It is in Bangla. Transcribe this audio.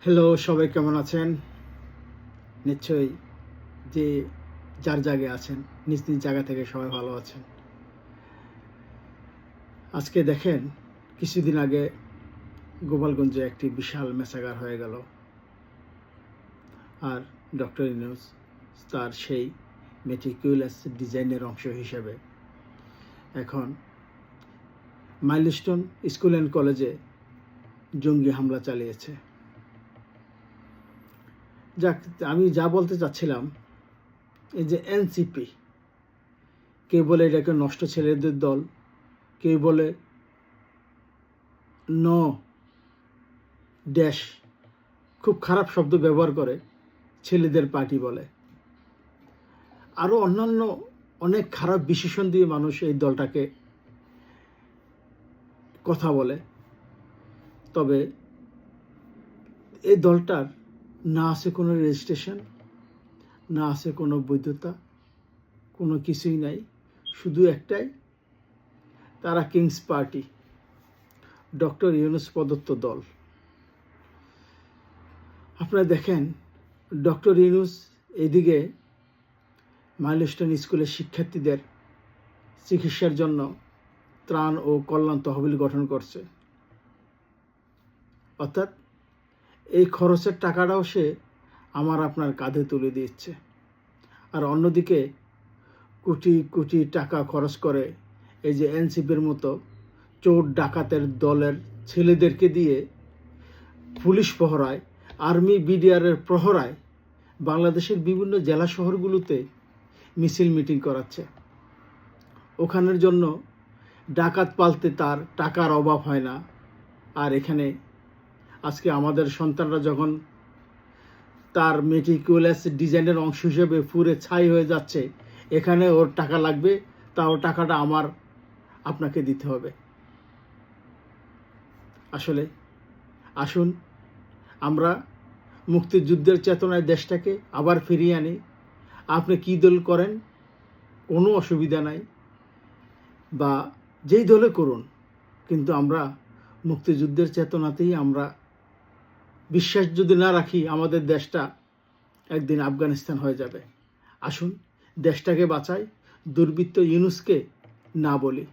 হ্যালো, সবাই কেমন আছেন? নিশ্চয়ই যে যার জায়গায় আছেন নিজ নিজ জায়গা থেকে সবাই ভালো আছেন। আজকে দেখেন, কিছুদিন আগে গোপালগঞ্জে একটি বিশাল মেসাগার হয়ে গেল। আর ডক্টর ইউনূস তার সেই মেটিকুলাস ডিজাইনের অংশ হিসেবে এখন মাইলস্টোন স্কুল অ্যান্ড কলেজে জঙ্গি হামলা চালিয়েছে। যাক, আমি যা বলতে চাচ্ছিলাম, এই যে এনসিপি, কেউ বলে এটাকে নষ্ট ছেলেদের দল, কেউ বলে নো ড্যাশ, খুব খারাপ শব্দ ব্যবহার করে, ছেলেদের পার্টি বলে। আরও অন্যান্য অনেক খারাপ বিশেষণ দিয়ে মানুষ এই দলটাকে কথা বলে। তবে এই দলটার না আছে কোনো রেজিস্ট্রেশন, না আছে কোনো বৈধতা, কোনো কিছুই নাই। শুধু একটাই, তারা কিংস পার্টি, ডক্টর ইউনূস প্রদত্ত দল। আপনারা দেখেন, ডক্টর ইউনূস এদিকে মাইলস্টোন স্কুলের শিক্ষার্থীদের চিকিৎসার জন্য ত্রাণ ও কল্যাণ তহবিল গঠন করছে, অর্থাৎ এই খরচের টাকাটাও সে আমার আপনার কাঁধে তুলে দিচ্ছে। আর অন্যদিকে কোটি কোটি টাকা খরচ করে এই যে এনসিপির মতো চোর ডাকাতের দলের ছেলেদেরকে দিয়ে পুলিশ প্রহরায়, আর্মি বিডিআরের প্রহরায় বাংলাদেশের বিভিন্ন জেলা শহরগুলোতে মিছিল মিটিং করাচ্ছে। ওখানের জন্য ডাকাত পালতে তার টাকার অভাব হয় না। আর এখানে আজকে আমাদের সন্তানরা যখন তার মেটিকুলাস ডিজাইনের অংশ হিসেবে পুরে ছাই হয়ে যাচ্ছে, এখানে ওর টাকা লাগবে, তাও টাকাটা আমার আপনাকে দিতে হবে। আসলে আসুন আমরা মুক্তিযুদ্ধের চেতনায় দেশটাকে আবার ফিরিয়ে আনি। আপনি কী দল করেন কোনো অসুবিধা নাই, বা যেই দলে করুন, কিন্তু আমরা মুক্তিযুদ্ধের চেতনাতেই আমরা বিশ্বাস যদি না রাখি, আমাদের দেশটা একদিন আফগানিস্তান হয়ে যাবে। আসুন দেশটাকে বাঁচাই, দুর্বৃত্ত ইউনূসকে না বলি।